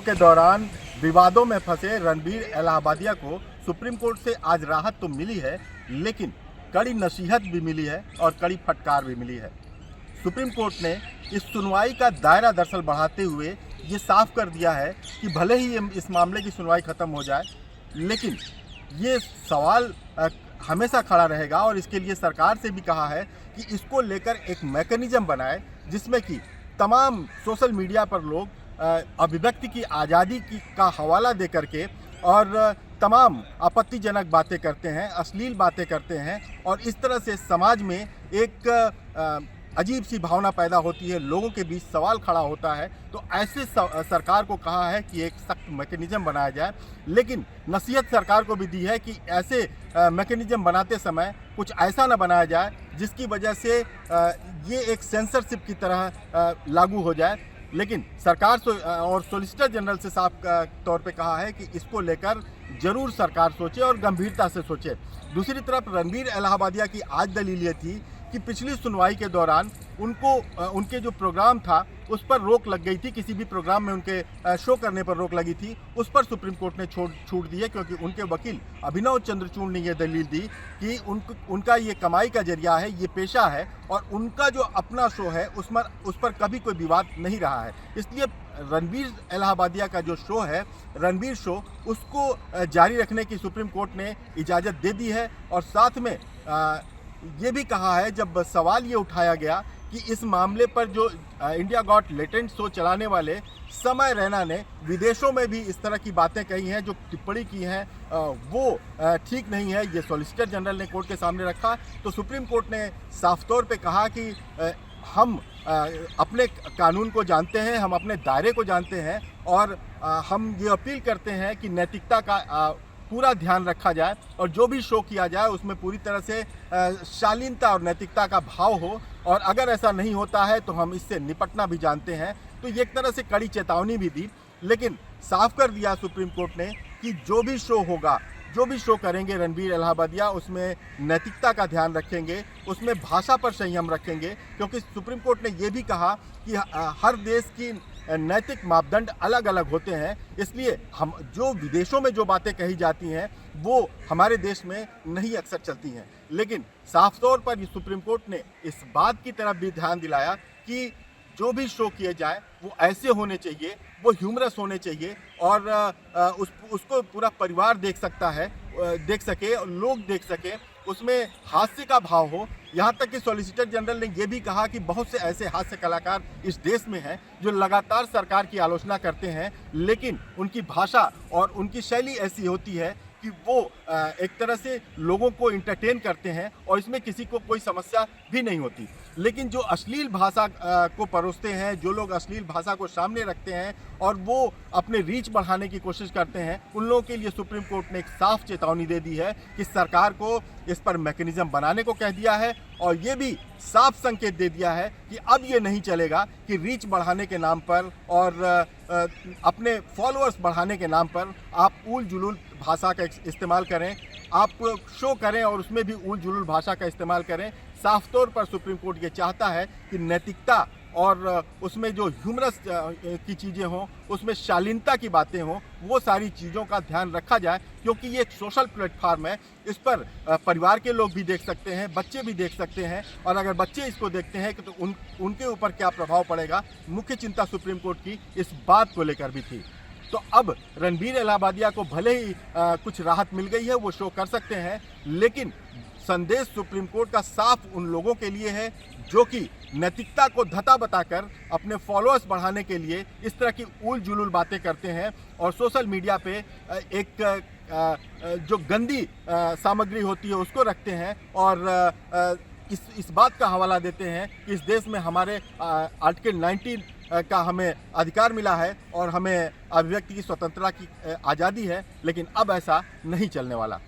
के दौरान विवादों में फंसे रणबीर इलाहाबादिया को सुप्रीम कोर्ट से आज राहत तो मिली है, लेकिन कड़ी नसीहत भी मिली है और कड़ी फटकार भी मिली है। सुप्रीम कोर्ट ने इस सुनवाई का दायरा दरअसल बढ़ाते हुए ये साफ कर दिया है कि भले ही इस मामले की सुनवाई खत्म हो जाए, लेकिन ये सवाल हमेशा खड़ा रहेगा और इसके लिए सरकार से भी कहा है कि इसको लेकर एक मैकेनिज्म बनाए जिसमें कि तमाम सोशल मीडिया पर लोग अभिव्यक्ति की आज़ादी का हवाला दे करके और तमाम आपत्तिजनक बातें करते हैं, अश्लील बातें करते हैं और इस तरह से समाज में एक अजीब सी भावना पैदा होती है, लोगों के बीच सवाल खड़ा होता है। तो ऐसे सरकार को कहा है कि एक सख्त मैकेनिज्म बनाया जाए, लेकिन नसीहत सरकार को भी दी है कि ऐसे मैकेनिज्म बनाते समय कुछ ऐसा न बनाया जाए जिसकी वजह से ये एक सेंसरशिप की तरह लागू हो जाए। लेकिन सरकार और सॉलिसिटर जनरल से साफ तौर पे कहा है कि इसको लेकर जरूर सरकार सोचे और गंभीरता से सोचे। दूसरी तरफ रणबीर इलाहाबादिया की आज दलील ये थी कि पिछली सुनवाई के दौरान उनके जो प्रोग्राम था उस पर रोक लग गई थी, किसी भी प्रोग्राम में उनके शो करने पर रोक लगी थी, उस पर सुप्रीम कोर्ट ने छूट दी है, क्योंकि उनके वकील अभिनव चंद्रचूड़ ने यह दलील दी कि उनका ये कमाई का जरिया है, ये पेशा है और उनका जो अपना शो है उस पर कभी कोई विवाद नहीं रहा है। इसलिए रणबीर इलाहाबादिया का जो शो है, रणबीर शो, उसको जारी रखने की सुप्रीम कोर्ट ने इजाज़त दे दी है। और साथ में ये भी कहा है, जब सवाल ये उठाया गया कि इस मामले पर जो इंडिया गॉट लेटेंट शो चलाने वाले समय रैना ने विदेशों में भी इस तरह की बातें कही हैं, जो टिप्पणी की हैं वो ठीक नहीं है, ये सॉलिसिटर जनरल ने कोर्ट के सामने रखा। तो सुप्रीम कोर्ट ने साफ तौर पे कहा कि हम अपने कानून को जानते हैं, हम अपने दायरे को जानते हैं और हम ये अपील करते हैं कि नैतिकता का पूरा ध्यान रखा जाए और जो भी शो किया जाए उसमें पूरी तरह से शालीनता और नैतिकता का भाव हो, और अगर ऐसा नहीं होता है तो हम इससे निपटना भी जानते हैं। तो ये एक तरह से कड़ी चेतावनी भी दी, लेकिन साफ कर दिया सुप्रीम कोर्ट ने कि जो भी शो होगा, जो भी शो करेंगे रणबीर इलाहाबादिया, उसमें नैतिकता का ध्यान रखेंगे, उसमें भाषा पर संयम रखेंगे, क्योंकि सुप्रीम कोर्ट ने ये भी कहा कि हर देश की नैतिक मापदंड अलग अलग होते हैं। इसलिए हम जो विदेशों में जो बातें कही जाती हैं वो हमारे देश में नहीं अक्सर चलती हैं। लेकिन साफ तौर पर सुप्रीम कोर्ट ने इस बात की तरफ भी ध्यान दिलाया कि जो भी शो किए जाए वो ऐसे होने चाहिए, वो ह्यूमरस होने चाहिए और उसको पूरा परिवार देख सके, लोग देख सके, उसमें हास्य का भाव हो। यहाँ तक कि सॉलिसिटर जनरल ने यह भी कहा कि बहुत से ऐसे हास्य कलाकार इस देश में हैं जो लगातार सरकार की आलोचना करते हैं, लेकिन उनकी भाषा और उनकी शैली ऐसी होती है कि वो एक तरह से लोगों को इंटरटेन करते हैं और इसमें किसी को कोई समस्या भी नहीं होती। लेकिन जो अश्लील भाषा को परोसते हैं, जो लोग अश्लील भाषा को सामने रखते हैं और वो अपने रीच बढ़ाने की कोशिश करते हैं, उन लोगों के लिए सुप्रीम कोर्ट ने एक साफ चेतावनी दे दी है कि सरकार को इस पर मैकेनिज्म बनाने को कह दिया है और ये भी साफ संकेत दे दिया है कि अब ये नहीं चलेगा कि रीच बढ़ाने के नाम पर और अपने फॉलोअर्स बढ़ाने के नाम पर आप उल जुलूल भाषा का इस्तेमाल करें, आप शो करें और उसमें भी उल जुलूल भाषा का इस्तेमाल करें। साफ तौर पर सुप्रीम कोर्ट ये चाहता है कि नैतिकता और उसमें जो ह्यूमरस की चीज़ें हों, उसमें शालीनता की बातें हों, वो सारी चीज़ों का ध्यान रखा जाए, क्योंकि ये एक सोशल प्लेटफार्म है। इस पर परिवार के लोग भी देख सकते हैं, बच्चे भी देख सकते हैं और अगर बच्चे इसको देखते हैं तो उनके ऊपर क्या प्रभाव पड़ेगा। मुख्य चिंता सुप्रीम कोर्ट की इस बात को लेकर भी थी। तो अब रणबीर इलाहाबादिया को भले ही कुछ राहत मिल गई है, वो शो कर सकते हैं, लेकिन संदेश सुप्रीम कोर्ट का साफ उन लोगों के लिए है जो कि नैतिकता को धता बताकर अपने फॉलोअर्स बढ़ाने के लिए इस तरह की उल जुलूल बातें करते हैं और सोशल मीडिया पे एक जो गंदी सामग्री होती है उसको रखते हैं और इस बात का हवाला देते हैं कि इस देश में हमारे आर्टिकल 19 का हमें अधिकार मिला है और हमें अभिव्यक्ति की स्वतंत्रता की आज़ादी है, लेकिन अब ऐसा नहीं चलने वाला।